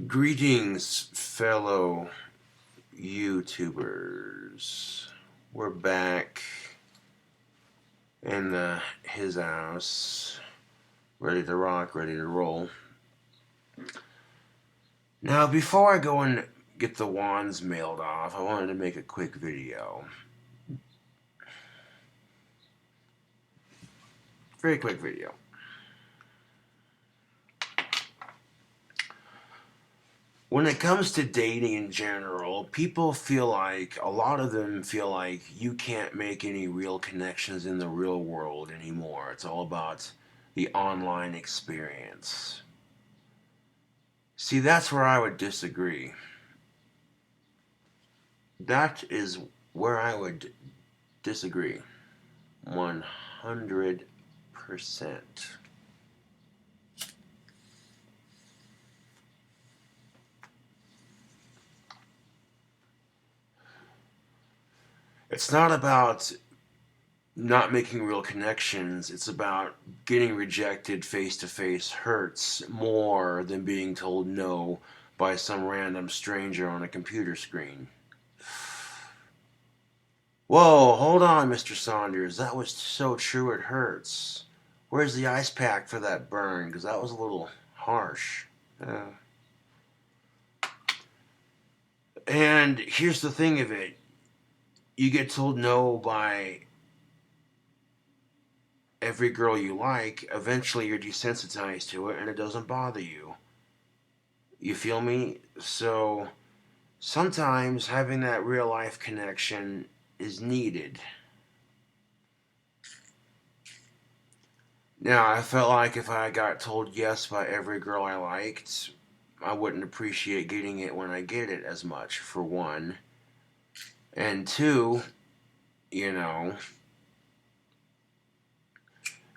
Greetings, fellow YouTubers. We're back in his house, ready to rock, ready to roll. Now, before I go and get the wands mailed off, I wanted to make a quick video. Very quick video. When it comes to dating in general, people feel like, a lot of them feel like you can't make any real connections in the real world anymore. It's all about the online experience. See, that's where I would disagree. That is where I would disagree. 100%. It's not about not making real connections. It's about getting rejected face to face hurts more than being told no by some random stranger on a computer screen. Whoa, hold on, Mr. Saunders. That was so true it hurts. Where's the ice pack for that burn? Because that was a little harsh. And here's the thing of it. You get told no by every girl you like, eventually you're desensitized to it and it doesn't bother you. You feel me? So sometimes having that real life connection is needed. Now, I felt like if I got told yes by every girl I liked, I wouldn't appreciate getting it when I get it as much, for one. And two, you know,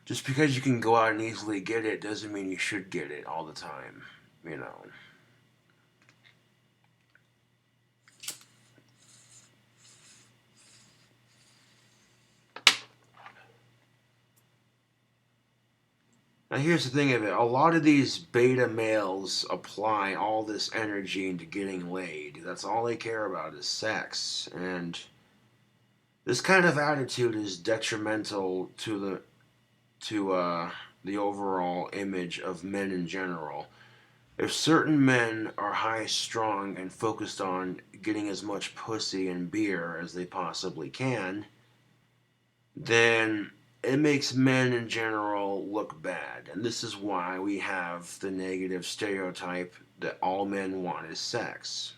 just because you can go out and easily get it doesn't mean you should get it all the time, you know. Now, here's the thing of it. A lot of these beta males apply all this energy into getting laid. That's all they care about is sex. And this kind of attitude is detrimental to the overall image of men in general. If certain men are high strung and focused on getting as much pussy and beer as they possibly can, then it makes men in general look bad. And this is why we have the negative stereotype that all men want is sex.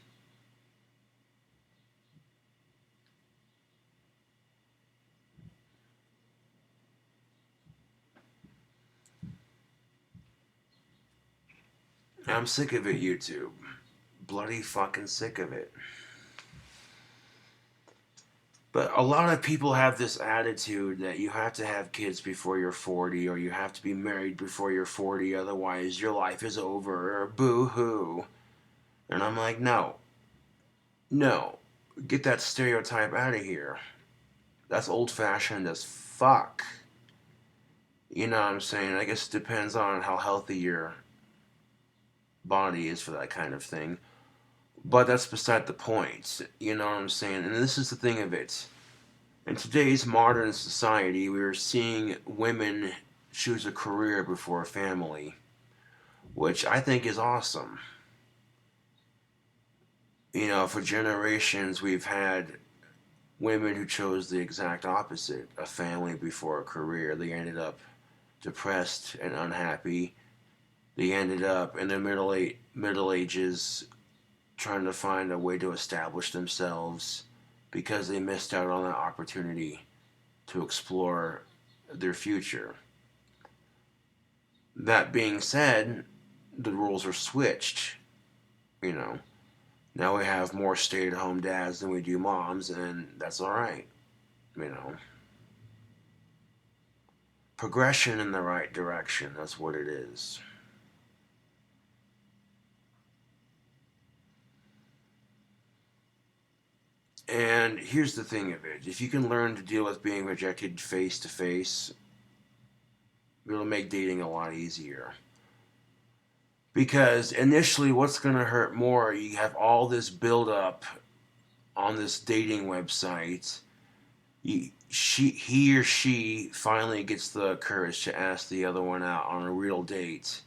I'm sick of it, YouTube. Bloody fucking sick of it. But a lot of people have this attitude that you have to have kids before you're 40 or you have to be married before you're 40, otherwise your life is over, or boo hoo. And I'm like, no. No. Get that stereotype out of here. That's old fashioned as fuck. You know what I'm saying? I guess it depends on how healthy your body is for that kind of thing. But that's beside the point. You know what I'm saying? And this is the thing of it. In today's modern society, we are seeing women choose a career before a family, which I think is awesome. You know, for generations, we've had women who chose the exact opposite, a family before a career. They ended up depressed and unhappy. They ended up in their middle ages trying to find a way to establish themselves because they missed out on that opportunity to explore their future. That being said, the roles are switched. You know, now we have more stay-at-home dads than we do moms, and that's all right. You know, progression in the right direction. That's what it is. And here's the thing of it: if you can learn to deal with being rejected face to face, it'll make dating a lot easier. Because initially, what's going to hurt more? You have all this build up on this dating website. He or she finally gets the courage to ask the other one out on a real date,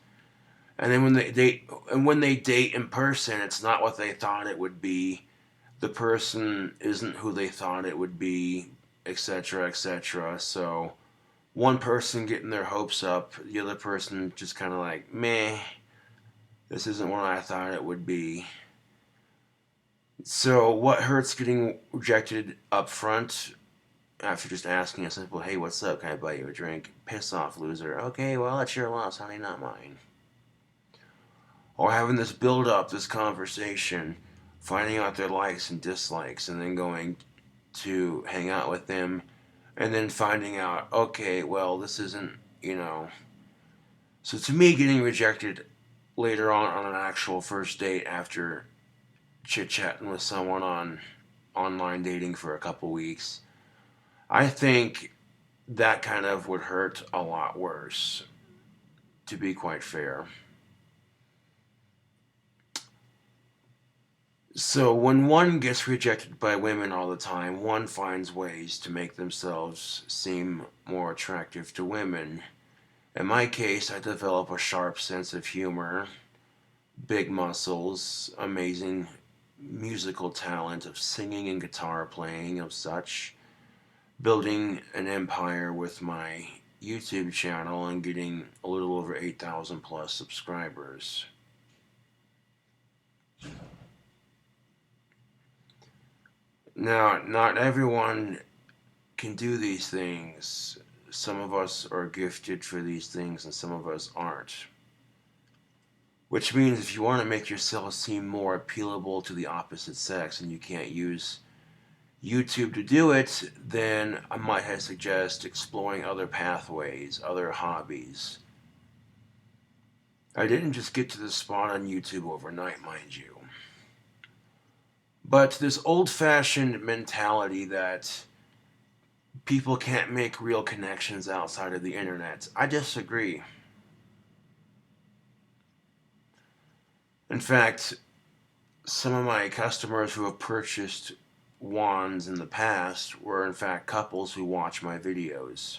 and then when they date in person, it's not what they thought it would be. The person isn't who they thought it would be, etc., etc. So one person getting their hopes up, the other person just kind of like, meh, this isn't what I thought it would be. So what hurts getting rejected up front after just asking a simple, hey, what's up? Can I buy you a drink? Piss off, loser. Okay, well, that's your loss, honey, not mine. Or having this build up, this conversation, finding out their likes and dislikes, and then going to hang out with them, and then finding out, okay, well, this isn't, you know. So to me, getting rejected later on an actual first date after chit chatting with someone on online dating for a couple weeks, I think that kind of would hurt a lot worse, to be quite fair. So when one gets rejected by women all the time, one finds ways to make themselves seem more attractive to women. In my case, I develop a sharp sense of humor, big muscles, amazing musical talent of singing and guitar playing, of such, building an empire with my YouTube channel and getting a little over 8,000 plus subscribers. Now, not everyone can do these things. Some of us are gifted for these things and some of us aren't. Which means if you want to make yourself seem more appealable to the opposite sex and you can't use YouTube to do it, then I might suggest exploring other pathways, other hobbies. I didn't just get to this spot on YouTube overnight, mind you. But this old fashioned mentality that people can't make real connections outside of the internet, I disagree. In fact, some of my customers who have purchased wands in the past were in fact couples who watch my videos.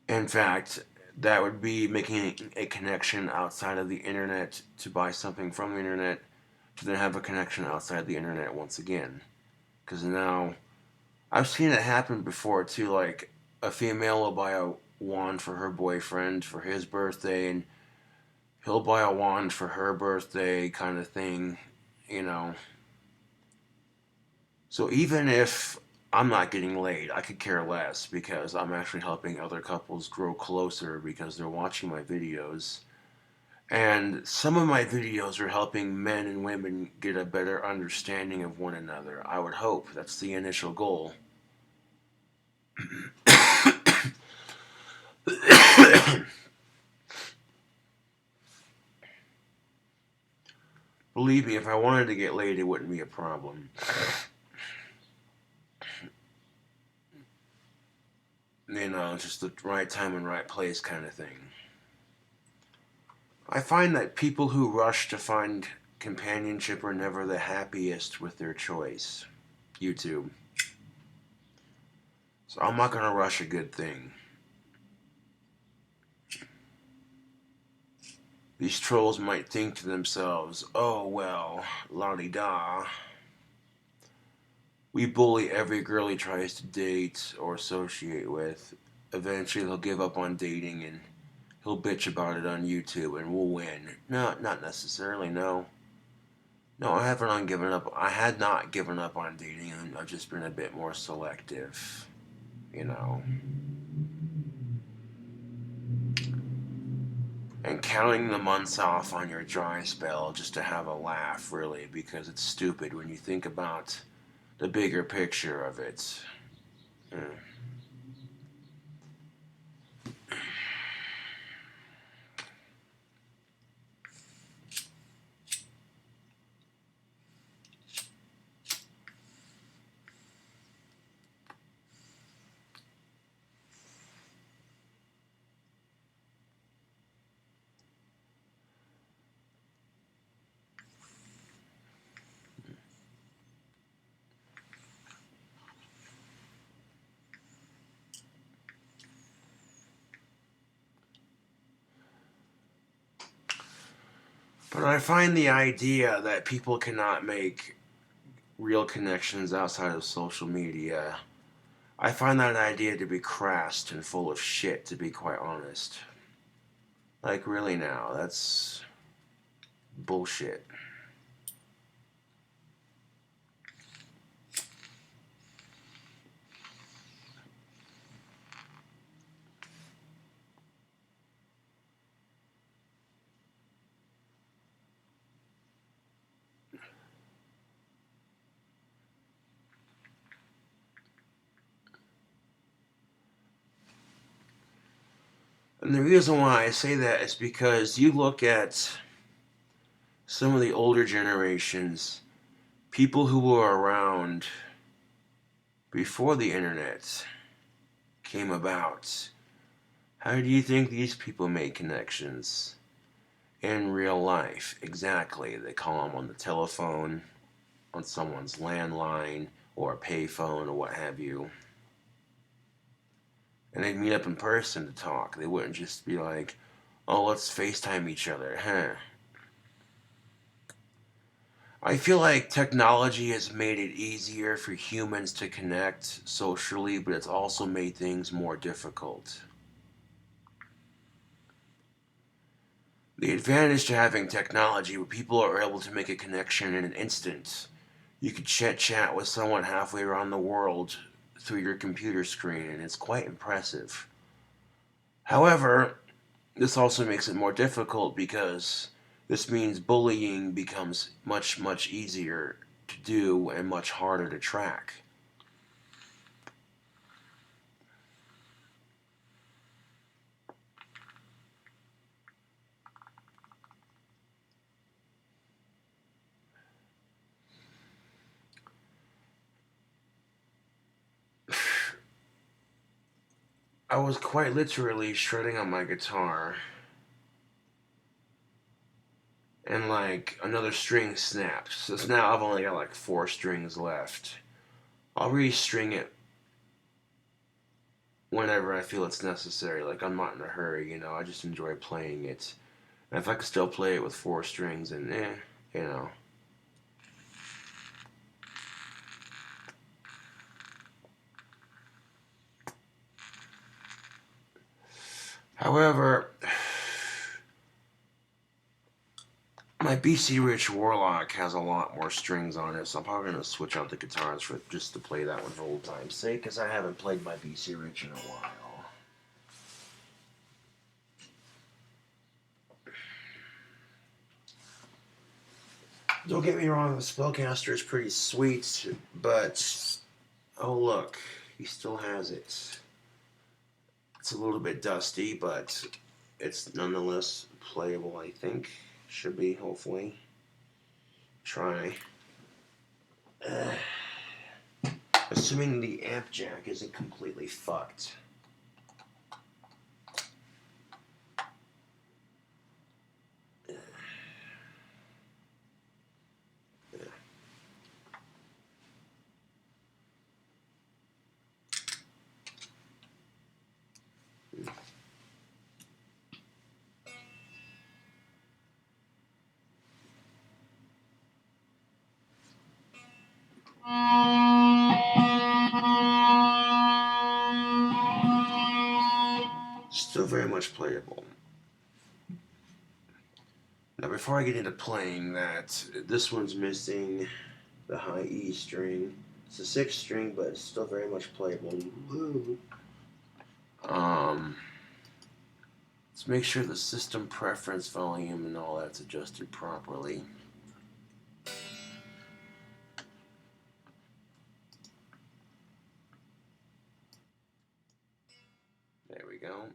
In fact, that would be making a connection outside of the internet to buy something from the internet to then have a connection outside the internet once again. Because now, I've seen it happen before too, like a female will buy a wand for her boyfriend for his birthday, and he'll buy a wand for her birthday, kind of thing, you know. So even if I'm not getting laid, I could care less because I'm actually helping other couples grow closer because they're watching my videos. And some of my videos are helping men and women get a better understanding of one another. I would hope that's the initial goal. Believe me, if I wanted to get laid, it wouldn't be a problem. You know, just the right time and right place kind of thing. I find that people who rush to find companionship are never the happiest with their choice. YouTube. So I'm not going to rush a good thing. These trolls might think to themselves, oh well, la-di-da. We bully every girl he tries to date or associate with. Eventually he'll give up on dating and he'll bitch about it on YouTube and we'll win. No, not necessarily, no. No, I haven't given up. I had not given up on dating. I've just been a bit more selective, you know. And counting the months off on your dry spell just to have a laugh, really, because it's stupid when you think about the bigger picture of it. Mm. But I find the idea that people cannot make real connections outside of social media, I find that idea to be crass and full of shit, to be quite honest. Like, really now, that's bullshit. And the reason why I say that is because you look at some of the older generations, people who were around before the internet came about. How do you think these people made connections in real life? Exactly. They call them on the telephone, on someone's landline, or a payphone, or what have you. And they'd meet up in person to talk. They wouldn't just be like, oh, let's FaceTime each other, huh? I feel like technology has made it easier for humans to connect socially, but it's also made things more difficult. The advantage to having technology where people are able to make a connection in an instant. You could chat with someone halfway around the world through your computer screen, and it's quite impressive. However, this also makes it more difficult because this means bullying becomes much easier to do and much harder to track. I was quite literally shredding on my guitar, and like another string snapped. So now I've only got like four strings left. I'll restring it whenever I feel it's necessary. Like, I'm not in a hurry, I just enjoy playing it. And if I could still play it with four strings, and you know. However, my BC Rich Warlock has a lot more strings on it, so I'm probably gonna switch out the guitars for just to play that one for old time's sake, because I haven't played my BC Rich in a while. Don't get me wrong, the Spellcaster is pretty sweet, but oh look, he still has it. It's a little bit dusty, but it's nonetheless playable, I think. Should be, hopefully. Try. Uh, Assuming the amp jack isn't completely fucked. Still very much playable. Now, before I get into playing that, this one's missing the high E string. It's a sixth string, but it's still very much playable. Woo. Let's make sure the system preference volume and all that's adjusted properly. There we go.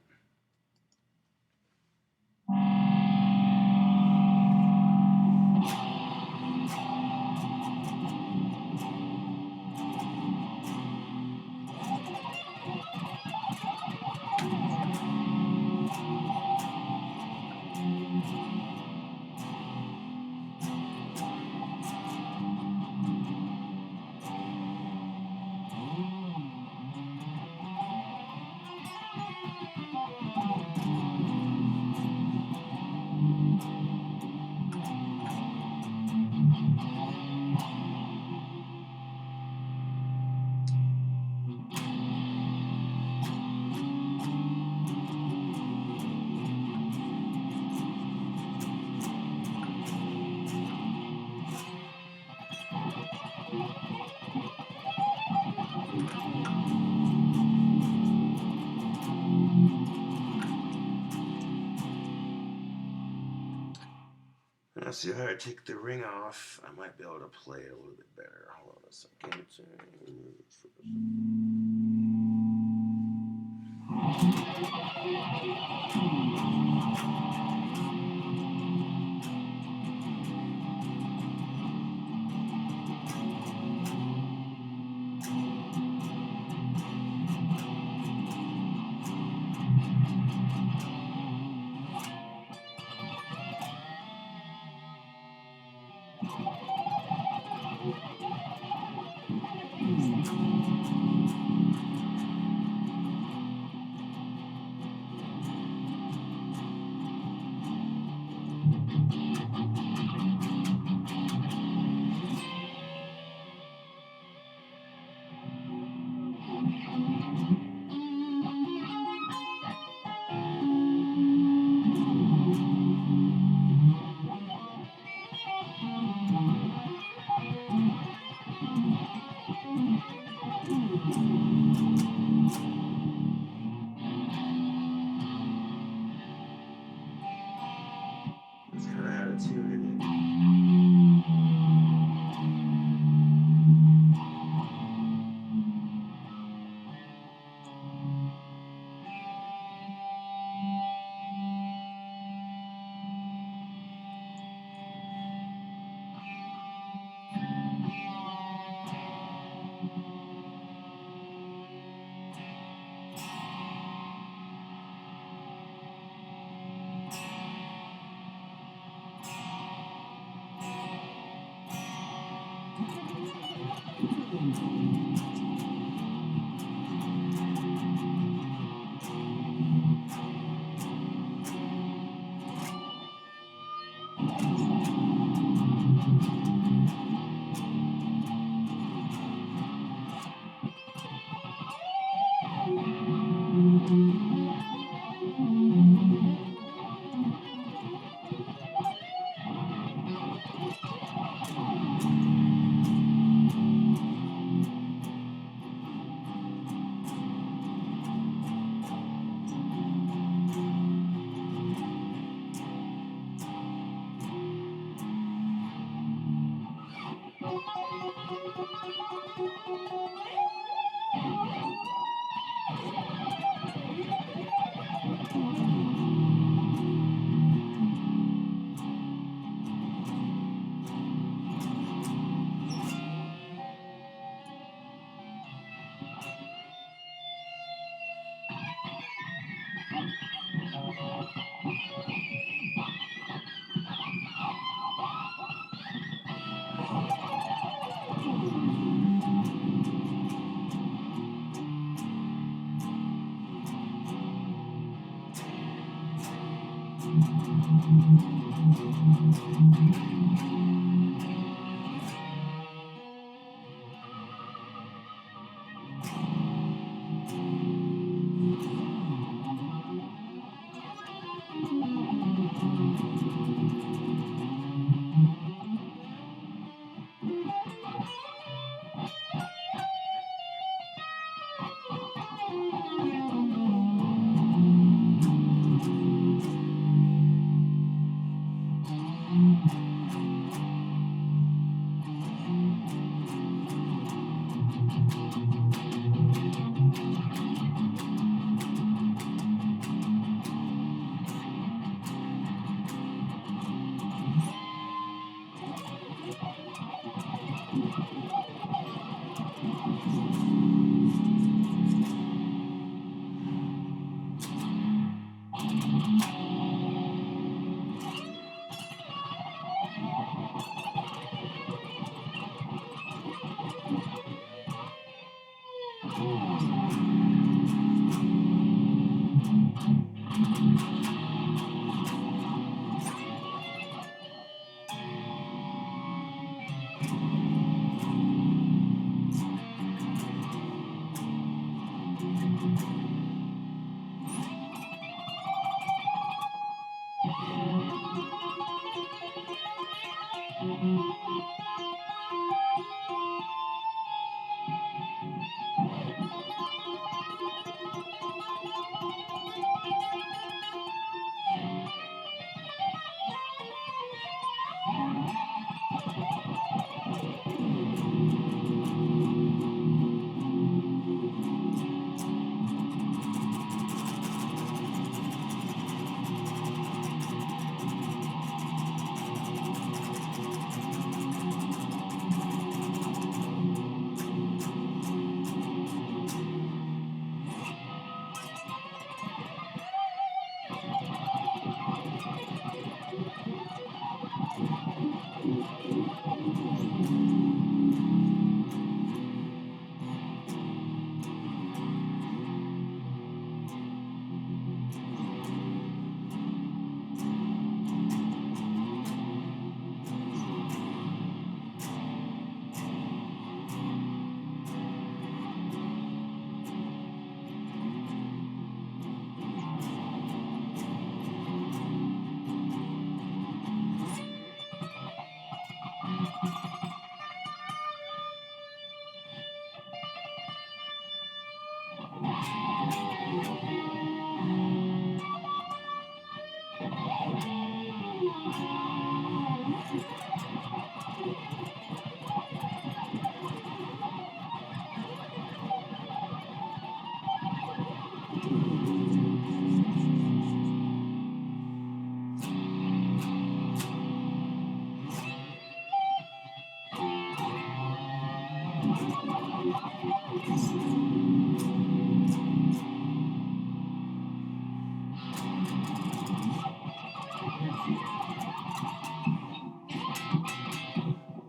Now see how I take the ring off, I might be able to play it a little bit better. Hold on a second. That's kind of how to tune it in.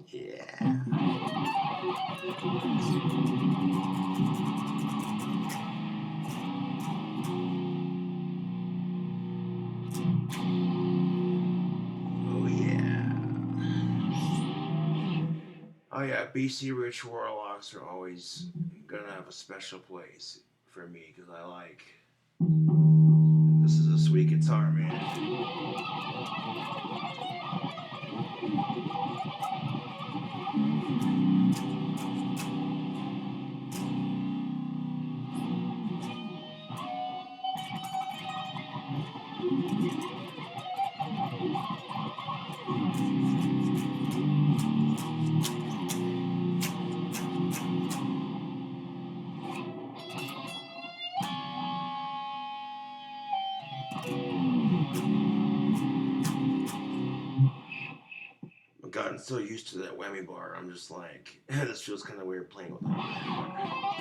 Yeah. Oh yeah. Oh yeah. BC Rich Warlocks are always gonna have a special place for me because I like. This is a sweet guitar, man. I've gotten so used to that whammy bar. I'm just like, this feels kind of weird playing with that.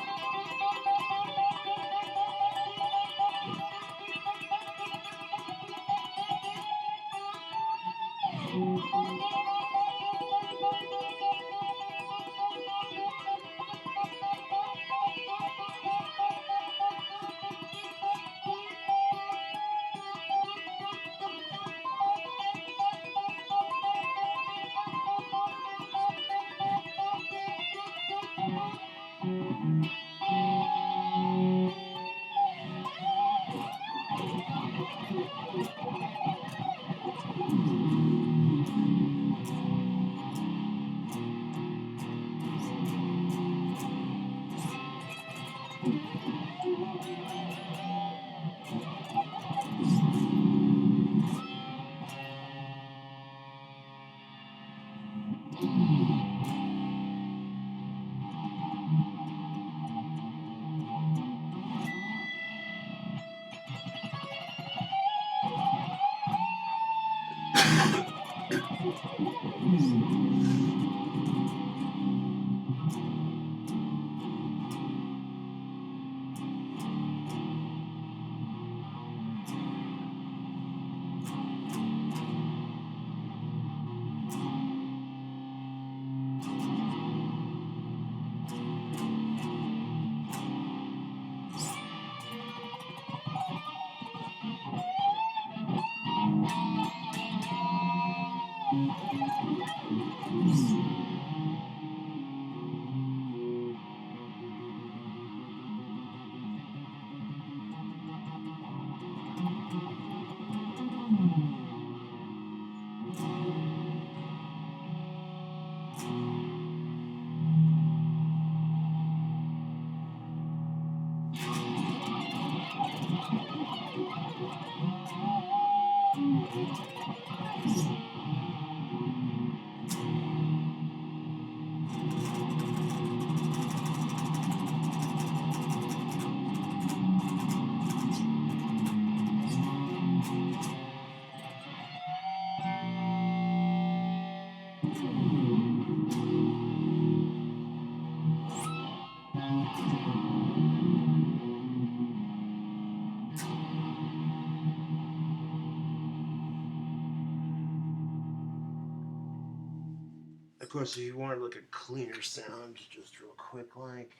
Of course, if you wanted like a cleaner sound, just real quick, like.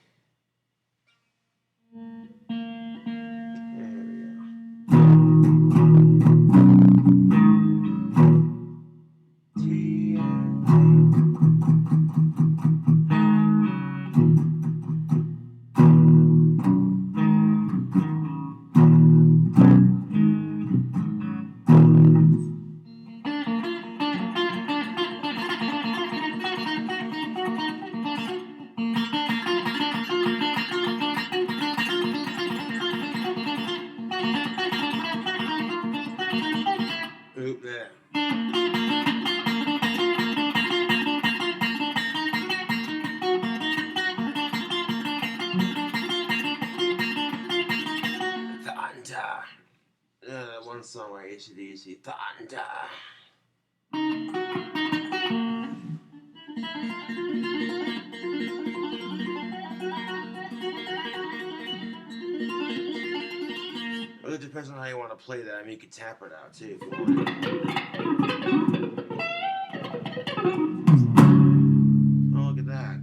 There we go. Oop, there. Thunder. One song by AC/DC. Thunder. play that. I mean, you can tap it out too if you want. Oh, look at that.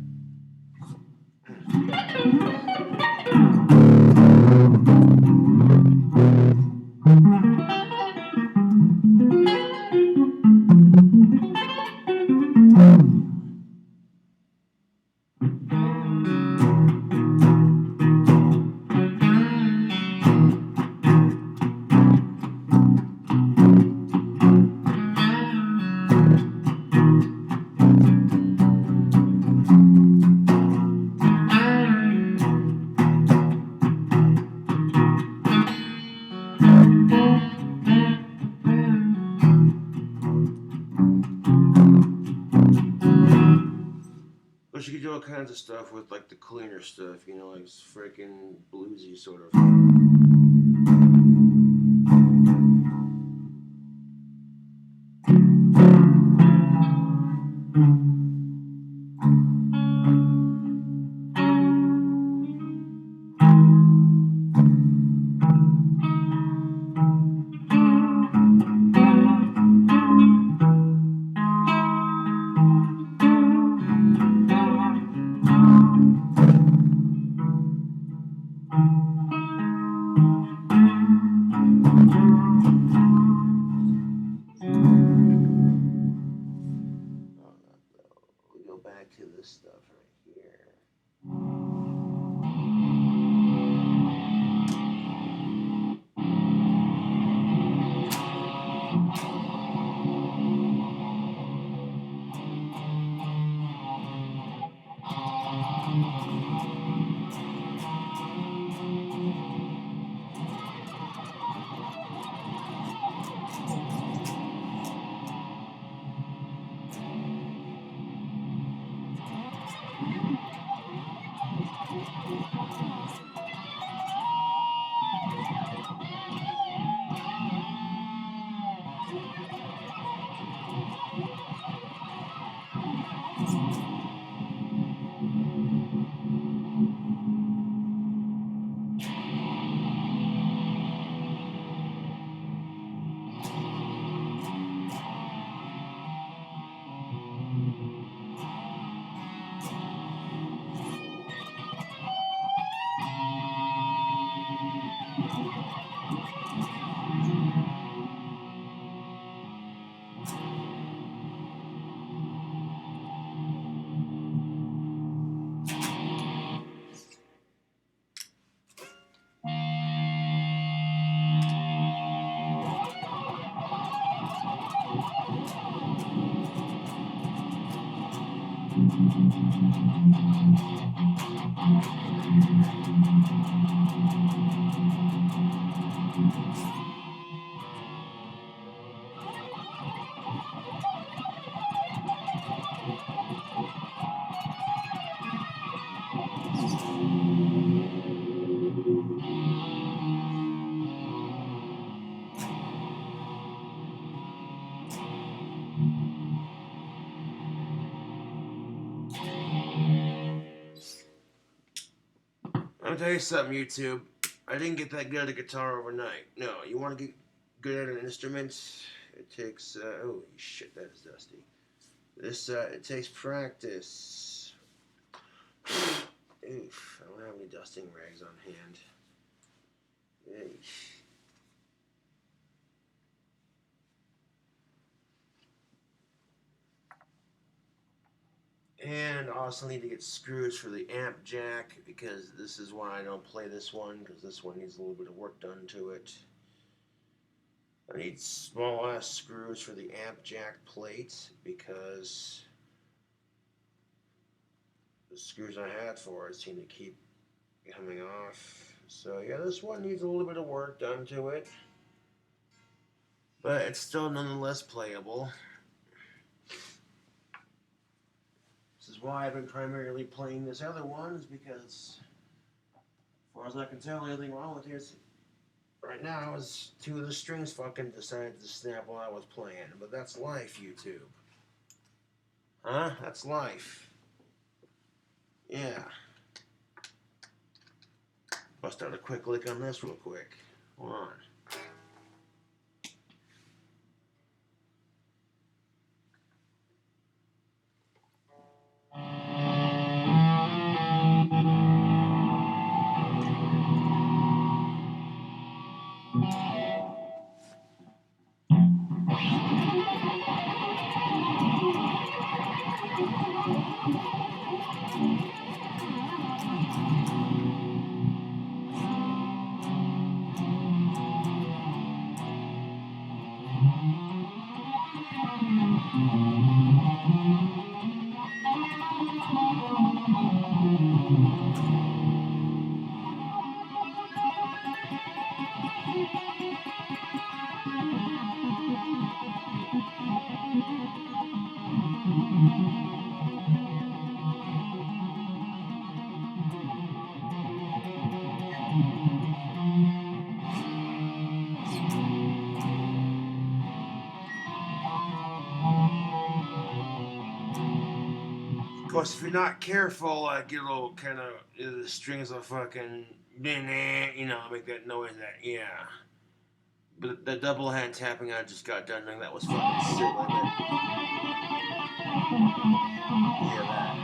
But you can do all kinds of stuff with like the cleaner stuff, you know, like freaking bluesy sort of. We go back to this stuff right here. I'll tell you something, YouTube. I didn't get that good at a guitar overnight. No, you want to get good at an instrument? It takes. Oh shit, that is dusty. This it takes practice. Oof, I don't have any dusting rags on hand. Eesh. And I also need to get screws for the amp jack because this is why I don't play this one because this one needs a little bit of work done to it. I need small ass screws for the amp jack plate because the screws I had for it seem to keep coming off. So yeah, this one needs a little bit of work done to it, but it's still nonetheless playable. This is why I've been primarily playing this other one, is because, as far as I can tell, the only thing wrong with it is right now is two of the strings fucking decided to snap while I was playing. But that's life, YouTube. Huh? That's life. Yeah. Bust out a quick lick on this real quick. Hold on. Of course, if you're not careful, get a little kind of the strings will fucking make that noise. That yeah. But the double hand tapping I just got done doing that was fucking silly. Yeah, that.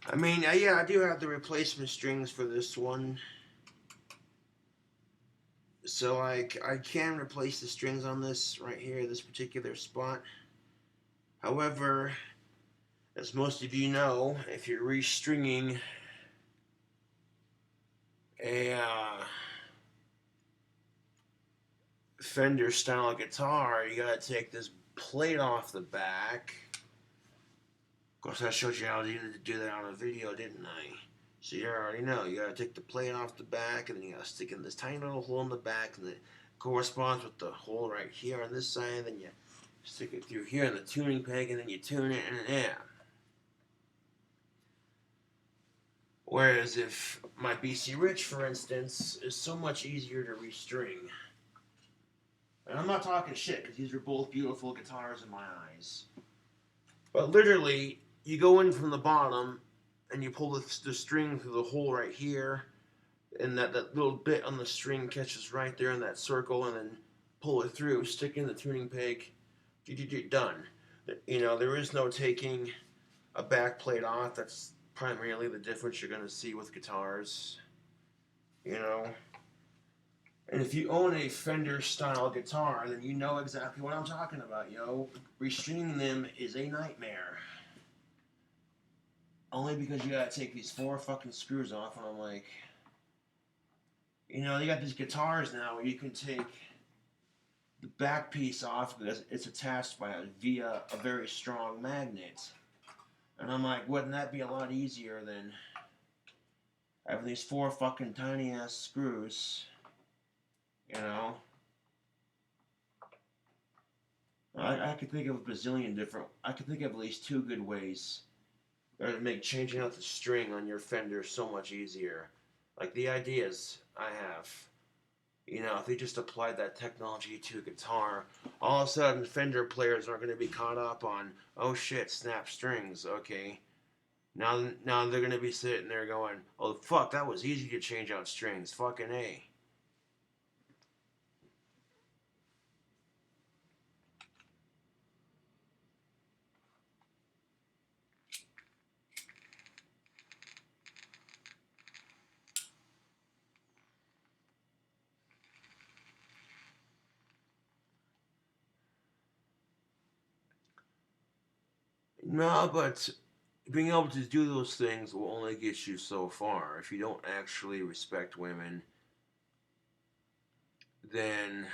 I mean, yeah, I do have the replacement strings for this one. So I can replace the strings on this right here, this particular spot. However, as most of you know, if you're restringing a Fender style guitar, you gotta take this plate off the back. Of course, I showed you how to do that on a video, didn't I? So you already know. You gotta take the plate off the back, and then you gotta stick in this tiny little hole in the back, and it corresponds with the hole right here on this side. And then you stick it through here in the tuning peg, and then you tune it, and yeah. Whereas if my BC Rich, for instance, is so much easier to restring. And I'm not talking shit, because these are both beautiful guitars in my eyes. But literally, you go in from the bottom, and you pull the string through the hole right here, and that little bit on the string catches right there in that circle, and then pull it through, stick in the tuning peg, done. There is no taking a back plate off. That's primarily the difference you're going to see with guitars. You know? And if you own a Fender style guitar, then you know exactly what I'm talking about, yo. Restringing them is a nightmare. Only because you gotta take these 4 fucking screws off, and I'm like, they got these guitars now where you can take the back piece off because it's attached via a very strong magnet. And I'm like, wouldn't that be a lot easier than having these 4 fucking tiny ass screws? You know? I could think of a bazillion different. I could think of at least 2 good ways to make changing out the string on your Fender so much easier. Like the ideas I have. If they just applied that technology to a guitar, all of a sudden Fender players aren't going to be caught up on, oh shit, snap strings. Okay, now they're going to be sitting there going, oh fuck, that was easy to change out strings. Fucking A. No, but being able to do those things will only get you so far. If you don't actually respect women, then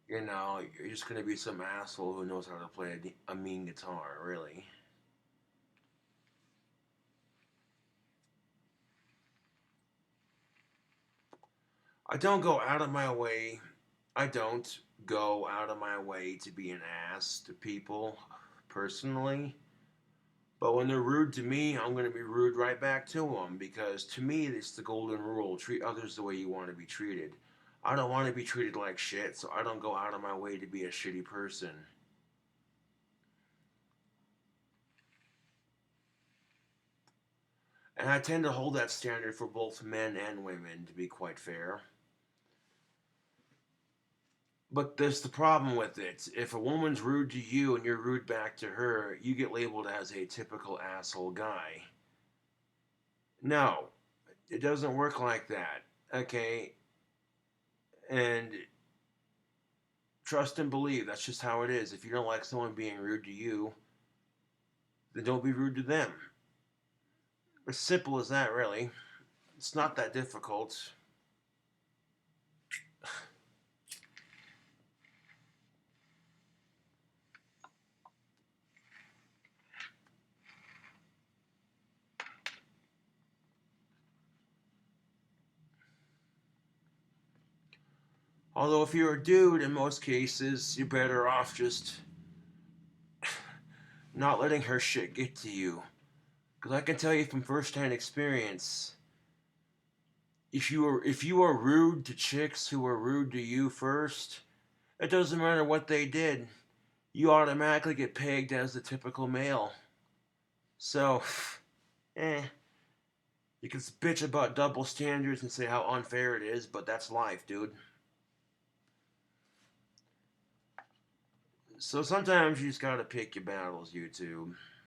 you're just gonna be some asshole who knows how to play a mean guitar, really. I don't go out of my way. I don't go out of my way to be an ass to people, personally. But when they're rude to me, I'm gonna be rude right back to them because to me, it's the golden rule: treat others the way you want to be treated. I don't want to be treated like shit, so I don't go out of my way to be a shitty person. And I tend to hold that standard for both men and women, to be quite fair. But there's the problem with it. If a woman's rude to you and you're rude back to her, you get labeled as a typical asshole guy. No, it doesn't work like that. Okay? And Trust and believe. That's just how it is. If you don't like someone being rude to you, then don't be rude to them. As simple as that, really. It's not that difficult. Although, if you're a dude, in most cases, you're better off just not letting her shit get to you. Because I can tell you from first-hand experience, if you are rude to chicks who are rude to you first, it doesn't matter what they did. You automatically get pegged as the typical male. So, eh. You can bitch about double standards and say how unfair it is, but that's life, dude. So sometimes you just gotta pick your battles, YouTube.